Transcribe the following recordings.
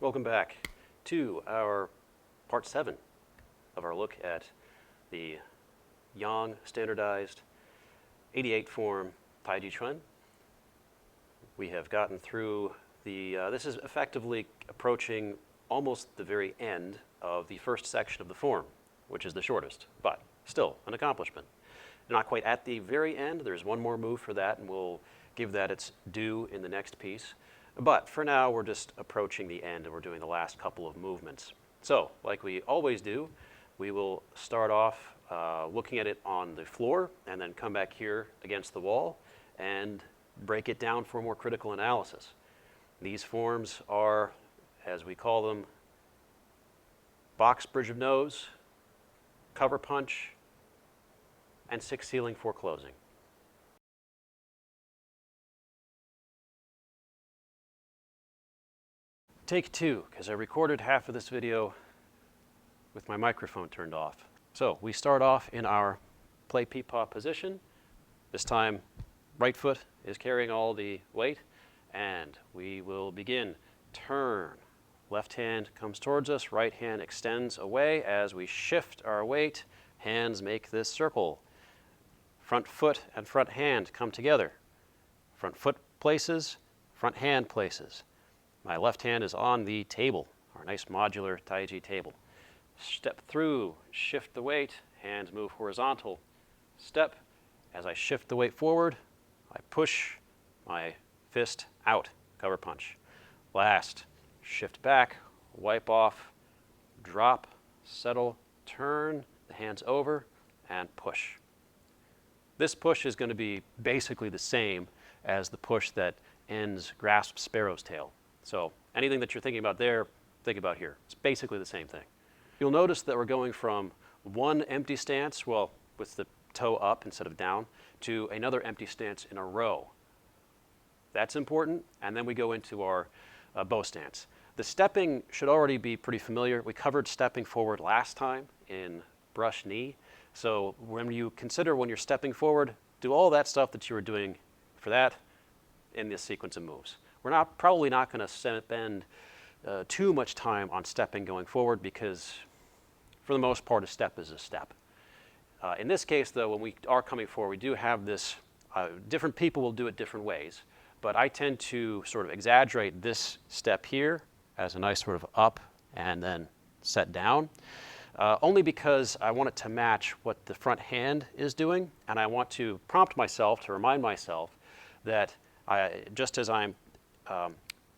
Welcome back to our part 7 of our look at the Yang standardized 88 form Taijiquan. We have gotten through this is effectively approaching almost the very end of the first section of the form, which is the shortest, but still an accomplishment. Not quite at the very end. There's one more move for that, and we'll give that its due in the next piece. But for now, we're just approaching the end, and we're doing the last couple of movements. So, like we always do, we will start off looking at it on the floor, and then come back here against the wall, and break it down for more critical analysis. These forms are, as we call them, box bridge of nose, cover punch, and 6 ceiling 4 closing. Take 2, because I recorded half of this video with my microphone turned off. So we start off in our play peepaw position. This time, right foot is carrying all the weight, and we will begin. Turn. Left hand comes towards us, right hand extends away. As we shift our weight, hands make this circle. Front foot and front hand come together. Front foot places, front hand places. My left hand is on the table, our nice modular Taiji table. Step through, shift the weight, hands move horizontal. Step. As I shift the weight forward, I push my fist out, cover punch. Last, shift back, wipe off, drop, settle, turn, the hands over, and push. This push is going to be basically the same as the push that ends grasp sparrow's tail. So anything that you're thinking about there, think about here. It's basically the same thing. You'll notice that we're going from one empty stance, well, with the toe up instead of down, to another empty stance in a row. That's important, and then we go into our bow stance. The stepping should already be pretty familiar. We covered stepping forward last time in brush knee. So when you consider when you're stepping forward, do all that stuff that you were doing for that in this sequence of moves. We're probably not going to spend too much time on stepping going forward because for the most part a step is a step. In this case though, when we are coming forward, we do have this, different people will do it different ways, but I tend to sort of exaggerate this step here as a nice sort of up and then set down. Only because I want it to match what the front hand is doing, and I want to prompt myself to remind myself that just as I'm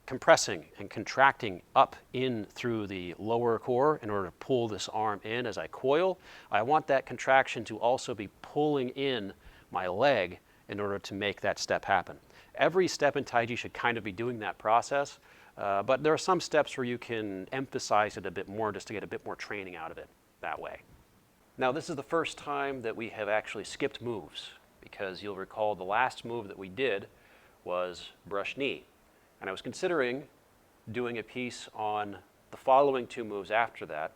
compressing and contracting up in through the lower core in order to pull this arm in as I coil, I want that contraction to also be pulling in my leg in order to make that step happen. Every step in Taiji should kind of be doing that process, but there are some steps where you can emphasize it a bit more just to get a bit more training out of it that way. Now this is the first time that we have actually skipped moves, because you'll recall the last move that we did was brush knee. And I was considering doing a piece on the following 2 moves after that.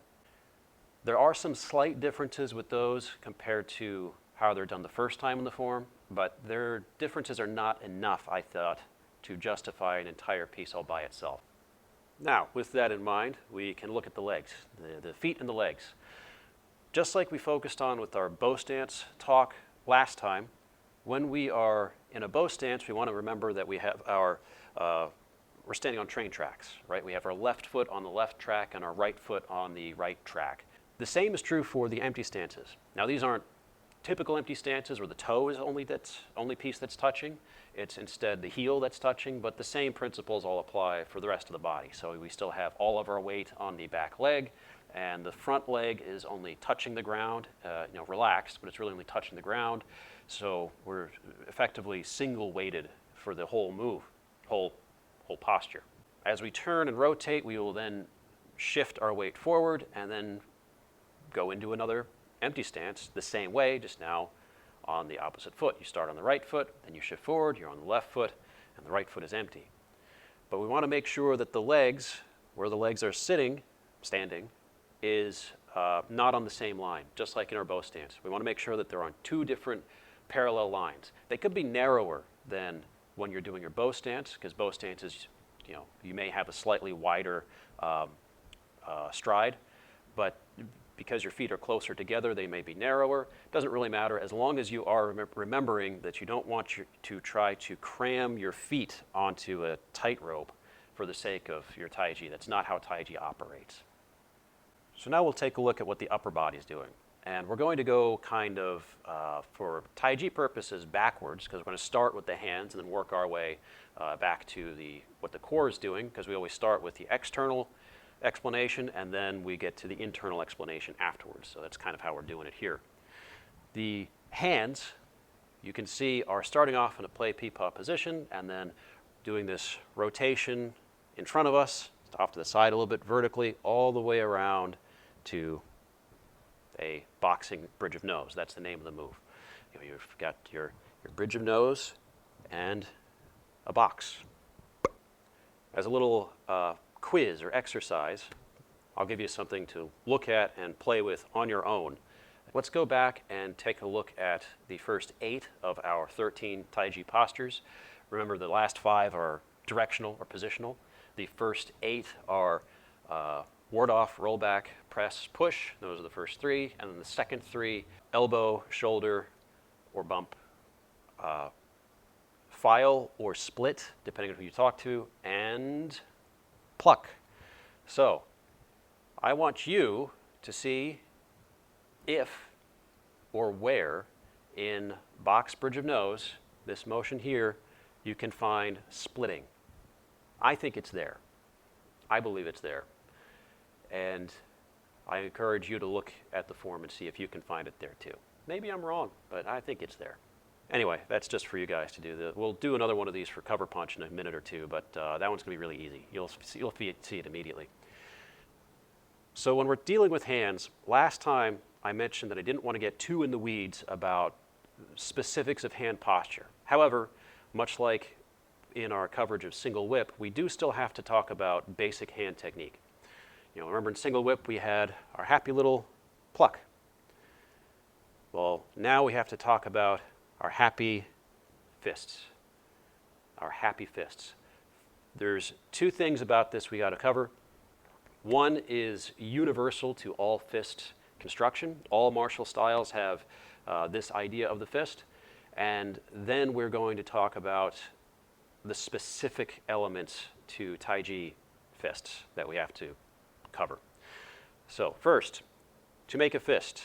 There are some slight differences with those compared to how they're done the first time in the form, but their differences are not enough, I thought, to justify an entire piece all by itself. Now, with that in mind, we can look at the legs, the feet and the legs. Just like we focused on with our bow stance talk last time, when we are in a bow stance, we want to remember that we have our, we're standing on train tracks, right? We have our left foot on the left track and our right foot on the right track. The same is true for the empty stances. Now these aren't typical empty stances where the toe is only piece that's touching. It's instead the heel that's touching, but the same principles all apply for the rest of the body. So we still have all of our weight on the back leg, and the front leg is only touching the ground, relaxed, but it's really only touching the ground. So we're effectively single weighted for the whole move, whole posture. As we turn and rotate, we will then shift our weight forward and then go into another empty stance the same way, just now on the opposite foot. You start on the right foot, then you shift forward, you're on the left foot, and the right foot is empty. But we want to make sure that the legs, where the legs are standing, is not on the same line, just like in our bow stance. We want to make sure that they're on 2 different parallel lines. They could be narrower than when you're doing your bow stance, because bow stance is you may have a slightly wider stride, but because your feet are closer together, they may be narrower. Doesn't really matter as long as you are remembering that you don't want to try to cram your feet onto a tightrope for the sake of your Taiji. That's not how Taiji operates. So now we'll take a look at what the upper body is doing. And we're going to go kind of, for Taiji purposes, backwards, because we're going to start with the hands and then work our way back to what the core is doing, because we always start with the external explanation and then we get to the internal explanation afterwards. So that's kind of how we're doing it here. The hands, you can see, are starting off in a play peepaw position and then doing this rotation in front of us, off to the side a little bit vertically, all the way around to a boxing bridge of nose. That's the name of the move. You've got your bridge of nose and a box. As a little quiz or exercise, I'll give you something to look at and play with on your own. Let's go back and take a look at the first 8 of our 13 Taiji postures. Remember, the last 5 are directional or positional. The first 8 are ward off, roll back, press, push. Those are the first 3. And then the second 3, elbow, shoulder, or bump, file or split, depending on who you talk to, and pluck. So I want you to see if or where in box bridge of nose, this motion here, you can find splitting. I think it's there. I believe it's there. And I encourage you to look at the form and see if you can find it there too. Maybe I'm wrong, but I think it's there. Anyway, that's just for you guys to do. We'll do another one of these for cover punch in a minute or two, but that one's going to be really easy. You'll see it immediately. So when we're dealing with hands, last time I mentioned that I didn't want to get too in the weeds about specifics of hand posture. However, much like in our coverage of single whip, we do still have to talk about basic hand technique. Remember in single whip we had our happy little pluck. Well, now we have to talk about our happy fists. Our happy fists. There's 2 things about this we got to cover. One is universal to all fist construction. All martial styles have this idea of the fist. And then we're going to talk about the specific elements to Taiji fists that we have to cover. So first, to make a fist,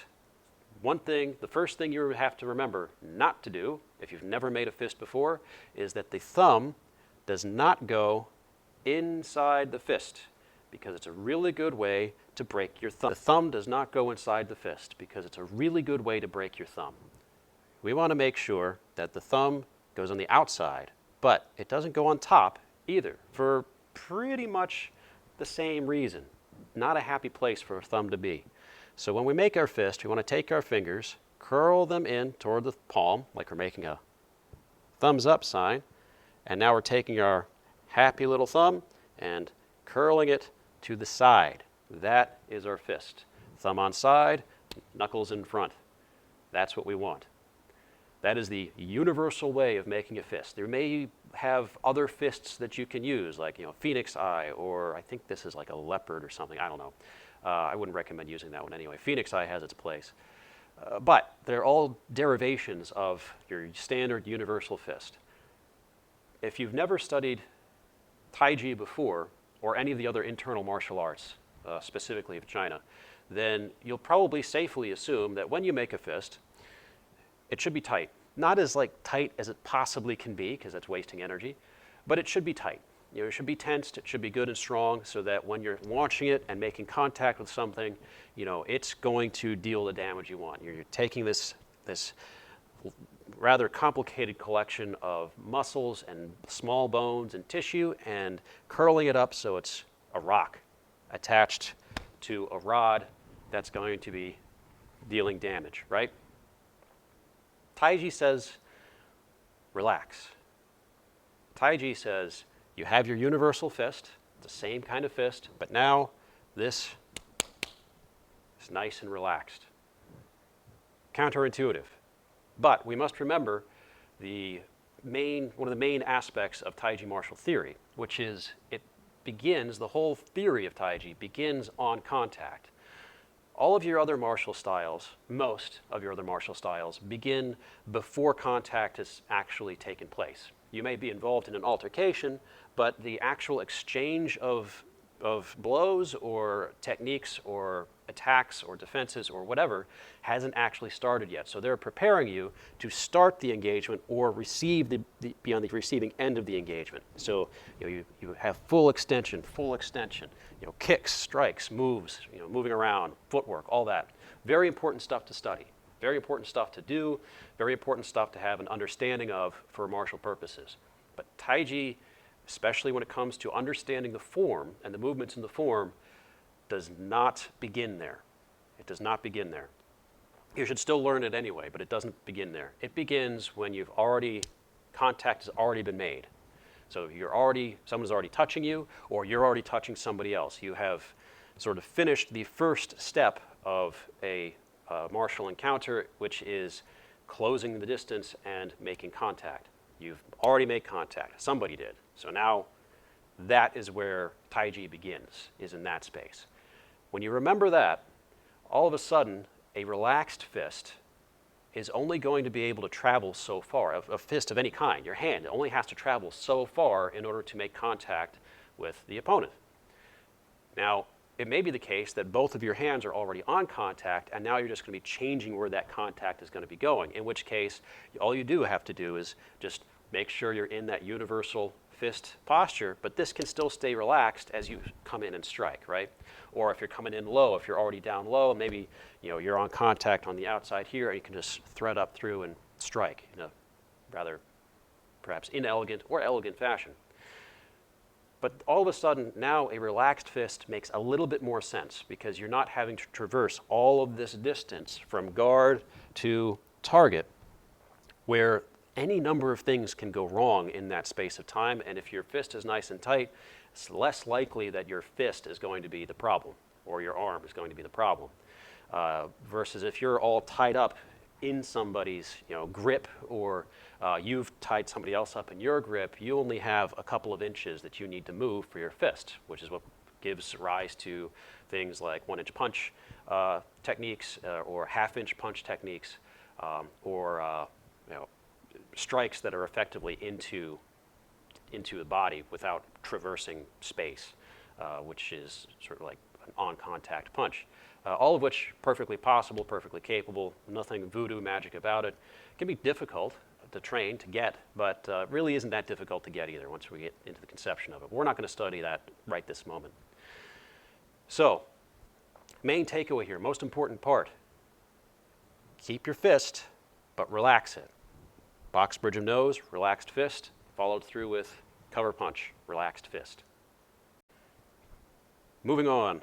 the first thing you have to remember not to do, if you've never made a fist before, is that the thumb does not go inside the fist, because it's a really good way to break your thumb. The thumb does not go inside the fist because it's a really good way to break your thumb. We want to make sure that the thumb goes on the outside, but it doesn't go on top either, for pretty much the same reason. Not a happy place for a thumb to be. So when we make our fist, we want to take our fingers, curl them in toward the palm, like we're making a thumbs up sign, and now we're taking our happy little thumb and curling it to the side. That is our fist. Thumb on side, knuckles in front. That's what we want. That is the universal way of making a fist. There may have other fists that you can use, like phoenix eye, or I think this is like a leopard or something. I don't know. I wouldn't recommend using that one anyway. Phoenix eye has its place. But they're all derivations of your standard universal fist. If you've never studied Taiji before, or any of the other internal martial arts, specifically of China, then you'll probably safely assume that when you make a fist, it should be tight. Not as tight as it possibly can be, because that's wasting energy, but it should be tight. It should be tensed, it should be good and strong, so that when you're launching it and making contact with something, it's going to deal the damage you want. You're taking this rather complicated collection of muscles and small bones and tissue and curling it up so it's a rock attached to a rod that's going to be dealing damage, right? Taiji says, relax. Taiji says, you have your universal fist, the same kind of fist, but now this is nice and relaxed. Counterintuitive. But we must remember one of the main aspects of Taiji martial theory which is it begins, the whole theory of Taiji begins on contact. All of your other martial styles, most of your other martial styles, begin before contact has actually taken place. You may be involved in an altercation, but the actual exchange of blows or techniques or attacks or defenses or whatever hasn't actually started yet. So they're preparing you to start the engagement or receive be on the receiving end of the engagement. So you have full extension, kicks, strikes, moves, moving around, footwork, all that. Very important stuff to study. Very important stuff to do. Very important stuff to have an understanding of for martial purposes. But Taiji, especially when it comes to understanding the form and the movements in the form, does not begin there. It does not begin there. You should still learn it anyway, but it doesn't begin there. It begins when contact has already been made. So someone's already touching you, or you're already touching somebody else. You have sort of finished the first step of a martial encounter, which is closing the distance and making contact. You've already made contact. Somebody did. So now that is where Taiji begins, is in that space. When you remember that, all of a sudden, a relaxed fist is only going to be able to travel so far. A fist of any kind, your hand, only has to travel so far in order to make contact with the opponent. Now, it may be the case that both of your hands are already on contact, and now you're just going to be changing where that contact is going to be going, in which case, all you do have to do is just make sure you're in that universal fist posture, but this can still stay relaxed as you come in and strike, right? Or if you're coming in low, if you're already down low, maybe you're on contact on the outside here, and you can just thread up through and strike in a rather perhaps inelegant or elegant fashion. But all of a sudden, now a relaxed fist makes a little bit more sense because you're not having to traverse all of this distance from guard to target, where any number of things can go wrong in that space of time, and if your fist is nice and tight, it's less likely that your fist is going to be the problem or your arm is going to be the problem. Versus if you're all tied up in somebody's grip, or you've tied somebody else up in your grip, you only have a couple of inches that you need to move for your fist, which is what gives rise to things like 1-inch punch techniques or half-inch punch techniques, or strikes that are effectively into the body without traversing space, which is sort of like an on-contact punch. All of which perfectly possible, perfectly capable, nothing voodoo magic about it. It can be difficult to train, to get, but really isn't that difficult to get either once we get into the conception of it. We're not going to study that right this moment. So, main takeaway here, most important part, keep your fist, but relax it. Box bridge of nose, relaxed fist, followed through with cover punch, relaxed fist. Moving on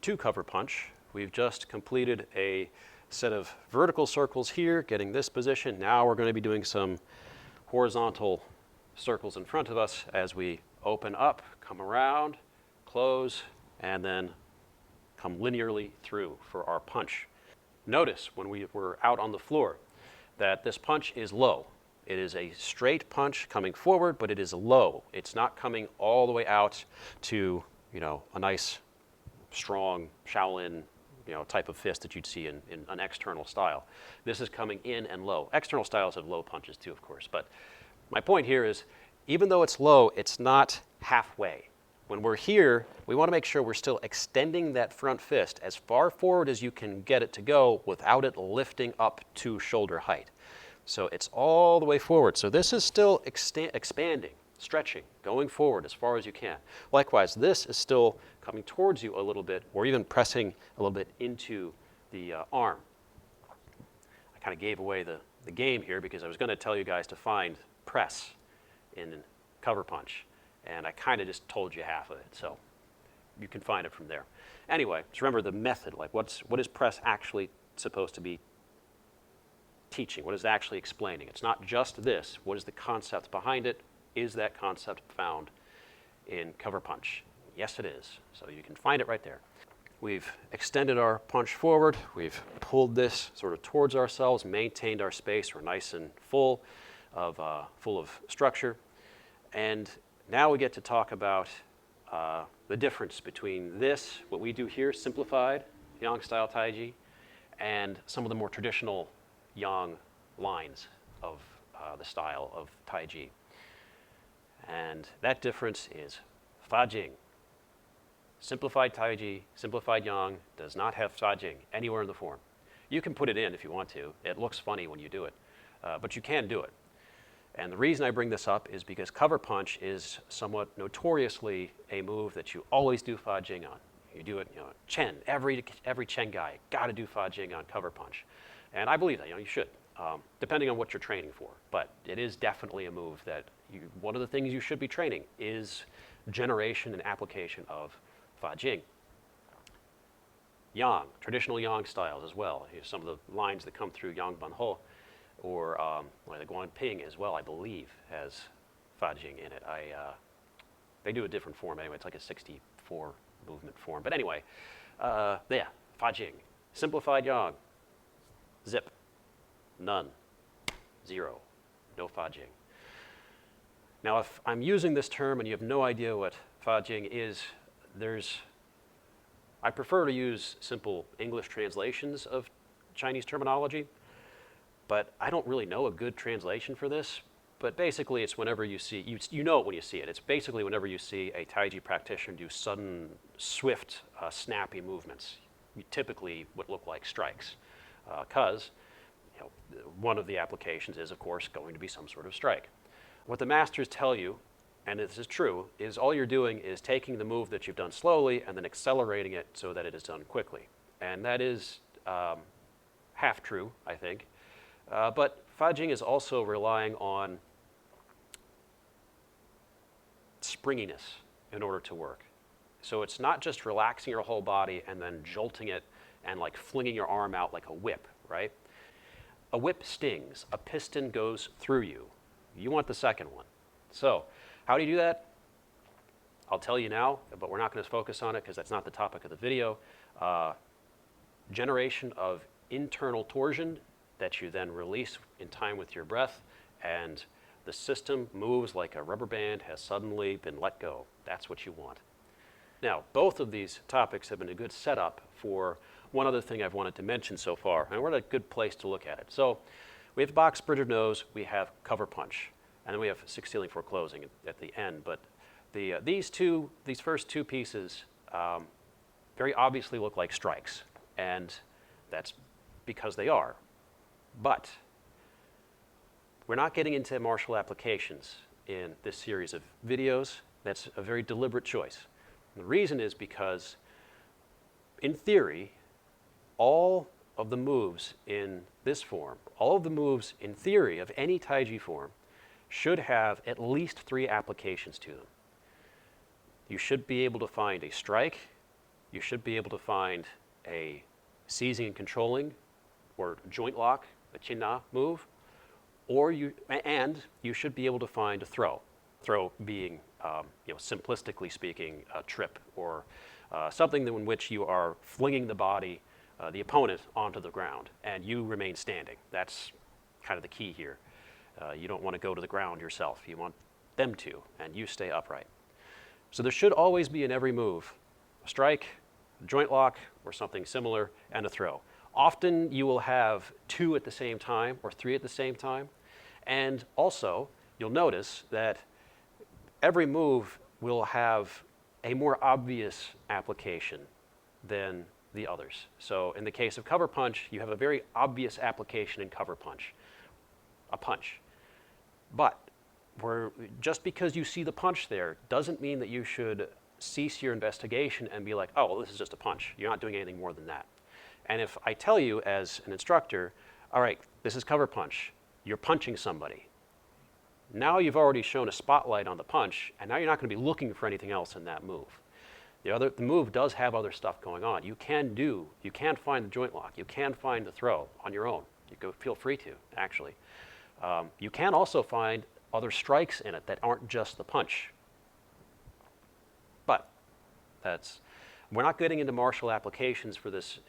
to cover punch. We've just completed a set of vertical circles here, getting this position. Now we're going to be doing some horizontal circles in front of us as we open up, come around, close, and then come linearly through for our punch. Notice when we were out on the floor that this punch is low. It is a straight punch coming forward, but it is low. It's not coming all the way out to, a nice, strong Shaolin type of fist that you'd see in an external style. This is coming in and low. External styles have low punches too, of course, but my point here is even though it's low, it's not halfway. When we're here, we want to make sure we're still extending that front fist as far forward as you can get it to go without it lifting up to shoulder height. So it's all the way forward. So this is still expanding, stretching, going forward as far as you can. Likewise, this is still coming towards you a little bit, or even pressing a little bit into the arm. I kind of gave away the game here because I was going to tell you guys to find press in cover punch, and I kind of just told you half of it, so you can find it from there. Anyway, just remember the method, like what is press actually supposed to be teaching? What is it actually explaining? It's not just this. What is the concept behind it? Is that concept found in cover punch? Yes, it is. So you can find it right there. We've extended our punch forward. We've pulled this sort of towards ourselves, maintained our space. We're nice and full of structure. And Now we get to talk about the difference between this, what we do here, simplified Yang style Taiji, and some of the more traditional Yang lines of the style of Taiji. And that difference is Fa Jing. Simplified Taiji, simplified Yang does not have Fa Jing anywhere in the form. You can put it in if you want to. It looks funny when you do it, but you can do it. And the reason I bring this up is because cover punch is somewhat notoriously a move that you always do Fa Jing on. You do it, Chen, every Chen guy, got to do Fa Jing on cover punch. And I believe that, you should, depending on what you're training for. But it is definitely a move that one of the things you should be training is generation and application of Fa Jing. Yang, traditional Yang styles as well. Here's some of the lines that come through Yang Ban Ho, or the Guan Ping as well, I believe, has Fa Jing in it. They do a different form anyway. It's like a 64 movement form. But anyway, yeah, Fa Jing. Simplified Yang, zip, none, zero, no Fa Jing. Now, if I'm using this term and you have no idea what Fa Jing is, I prefer to use simple English translations of Chinese terminology, but I don't really know a good translation for this. But basically, it's whenever you see, you know it when you see it. It's basically whenever you see a Taiji practitioner do sudden, swift, snappy movements. You typically would look like strikes, because one of the applications is, of course, going to be some sort of strike. What the masters tell you, and this is true, is all you're doing is taking the move that you've done slowly and then accelerating it so that it is done quickly. And that is half true, I think. But Fa Jing is also relying on springiness in order to work. So it's not just relaxing your whole body and then jolting it and like flinging your arm out like a whip, right? A whip stings. A piston goes through you. You want the second one. So how do you do that? I'll tell you now, but we're not going to focus on it because that's not the topic of the video. Generation of internal torsion that you then release in time with your breath, and the system moves like a rubber band has suddenly been let go. That's what you want. Now, both of these topics have been a good setup for one other thing I've wanted to mention so far, and we're at a good place to look at it. So we have box bridge of nose, we have cover punch, and then we have six sealing for closing at the end. But these first two pieces very obviously look like strikes, and that's because they are. But we're not getting into martial applications in this series of videos. That's a very deliberate choice. And the reason is because, in theory, all of the moves in this form, all of the moves in theory of any Taiji form, should have at least 3 applications to them. You should be able to find a strike, you should be able to find a seizing and controlling, or joint lock, a Qinna move, and you should be able to find a throw. Throw being, simplistically speaking, a trip, or something in which you are flinging the body, the opponent, onto the ground, and you remain standing. That's kind of the key here. You don't want to go to the ground yourself. You want them to, and you stay upright. So there should always be in every move a strike, a joint lock, or something similar, and a throw. Often you will have 2 at the same time or 3 at the same time. And also, you'll notice that every move will have a more obvious application than the others. So in the case of cover punch, you have a very obvious application in cover punch, a punch. But just because you see the punch there doesn't mean that you should cease your investigation and be like, oh, well, this is just a punch. You're not doing anything more than that. And if I tell you as an instructor, all right, this is cover punch, you're punching somebody. Now you've already shown a spotlight on the punch, and now you're not going to be looking for anything else in that move. The move does have other stuff going on. You can find the joint lock, you can find the throw on your own. Feel free to, actually. You can also find other strikes in it that aren't just the punch. But we're not getting into martial applications for this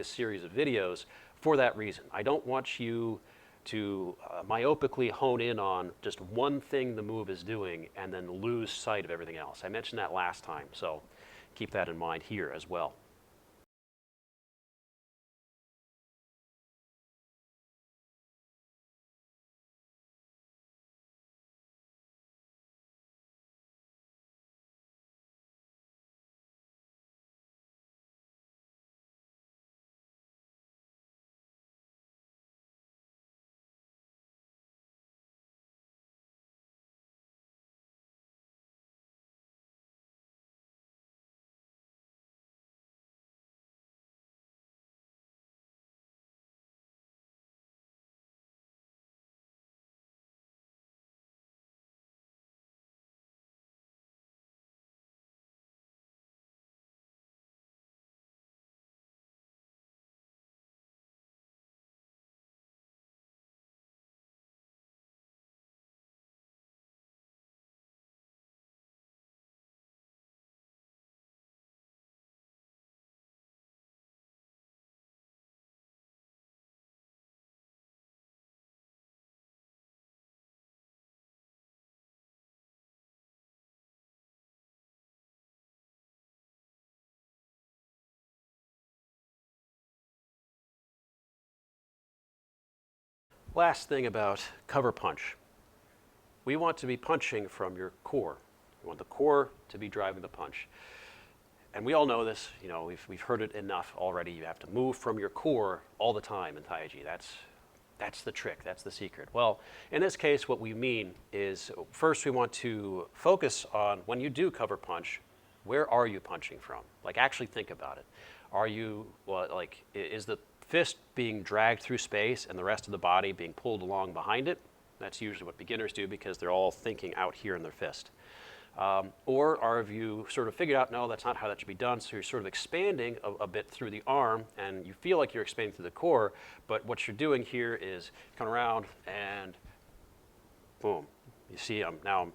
series of videos for that reason. I don't want you to myopically hone in on just one thing the move is doing and then lose sight of everything else. I mentioned that last time, so keep that in mind here as well. Last thing about cover punch. We want to be punching from your core. You want the core to be driving the punch. And we all know this, you know, we've heard it enough already. You have to move from your core all the time in Taiji. That's the trick, that's the secret. Well, in this case, what we mean is first we want to focus on when you do cover punch, where are you punching from? Like actually think about it. Are you, well, like, is the fist being dragged through space and the rest of the body being pulled along behind it? That's usually what beginners do because they're all thinking out here in their fist. Or have you sort of figured out, no, that's not how that should be done, so you're sort of expanding a bit through the arm, and you feel like you're expanding through the core, but what you're doing here is come around and boom. You see, I'm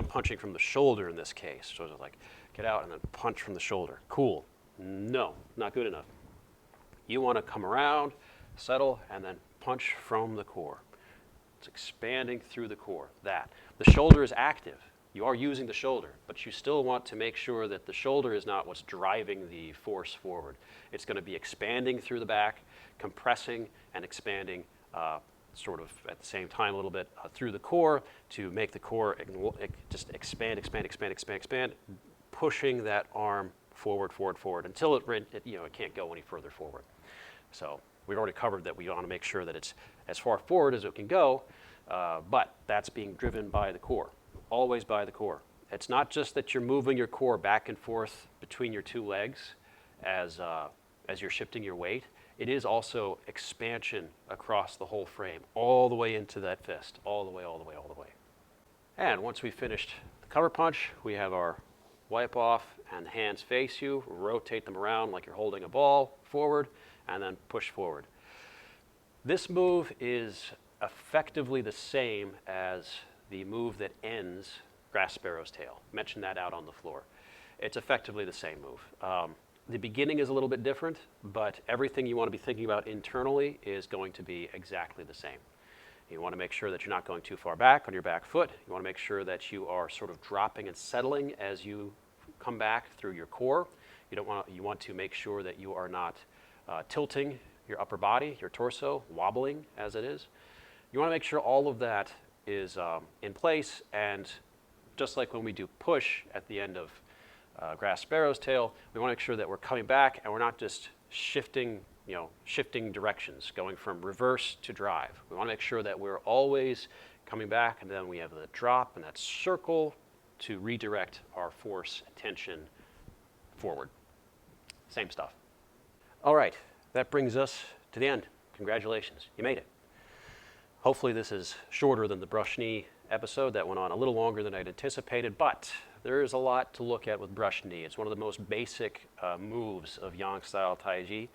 punching from the shoulder in this case. So it's like, get out and then punch from the shoulder. Cool. No, not good enough. You want to come around, settle, and then punch from the core. It's expanding through the core. That. The shoulder is active. You are using the shoulder, but you still want to make sure that the shoulder is not what's driving the force forward. It's going to be expanding through the back, compressing and expanding sort of at the same time a little bit through the core to make the core just expand, pushing that arm forward until it can't go any further forward. So we've already covered that we want to make sure that it's as far forward as it can go, but that's being driven by the core, always by the core. It's not just that you're moving your core back and forth between your two legs as you're shifting your weight. It is also expansion across the whole frame, all the way into that fist, all the way. And once we've finished the cover punch, we have our wipe off and the hands face you, rotate them around like you're holding a ball forward, and then push forward. This move is effectively the same as the move that ends Grass Sparrow's tail. Mention that out on the floor. It's effectively the same move. The beginning is a little bit different, but everything you want to be thinking about internally is going to be exactly the same. You want to make sure that you're not going too far back on your back foot. You want to make sure that you are sort of dropping and settling as you come back through your core. You want to make sure that you are not tilting your upper body, your torso, wobbling as it is. You want to make sure all of that is in place, and just like when we do push at the end of Grass Sparrow's tail, we want to make sure that we're coming back and we're not just shifting directions, going from reverse to drive. We want to make sure that we're always coming back, and then we have the drop and that circle to redirect our force, tension forward. Same stuff. All right, that brings us to the end. Congratulations, you made it. Hopefully this is shorter than the brush knee episode. That went on a little longer than I'd anticipated, but there is a lot to look at with brush knee. It's one of the most basic moves of Yang style Taiji,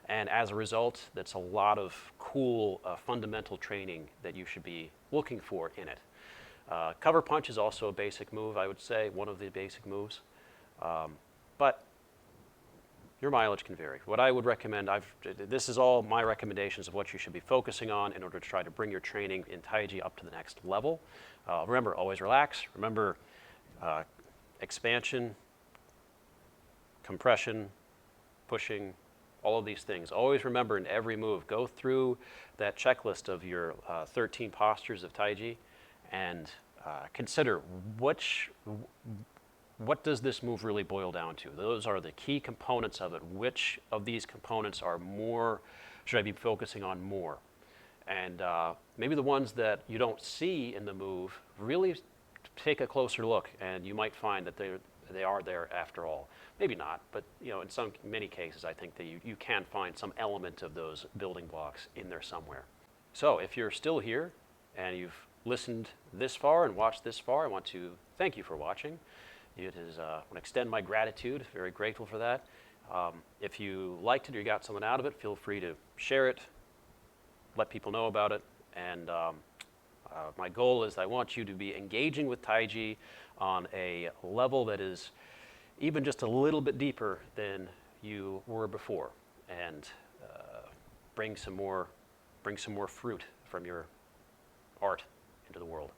and as a result, that's a lot of cool fundamental training that you should be looking for in it. Cover punch is also a basic move, I would say, one of the basic moves. But your mileage can vary. What I would recommend, this is all my recommendations of what you should be focusing on in order to try to bring your training in Taiji up to the next level. Remember, always relax. Remember, expansion, compression, pushing, all of these things. Always remember in every move, go through that checklist of your 13 postures of Taiji and consider what does this move really boil down to? Those are the key components of it. Which of these components are more, should I be focusing on more? And maybe the ones that you don't see in the move, really take a closer look, and you might find that they are there after all. Maybe not, but in many cases, I think that you can find some element of those building blocks in there somewhere. So if you're still here and you've listened this far and watched this far, I want to thank you for watching. It is, I want to extend my gratitude, very grateful for that. If you liked it or you got something out of it, feel free to share it, let people know about it. And my goal is I want you to be engaging with Taiji on a level that is even just a little bit deeper than you were before, and bring some more fruit from your art into the world.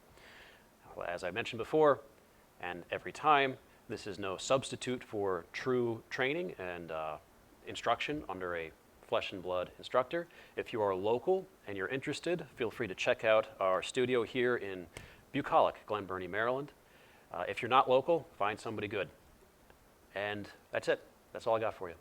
As I mentioned before, and every time, this is no substitute for true training and instruction under a flesh and blood instructor. If you are local and you're interested, feel free to check out our studio here in bucolic Glen Burnie, Maryland. If you're not local, find somebody good. And that's it. That's all I got for you.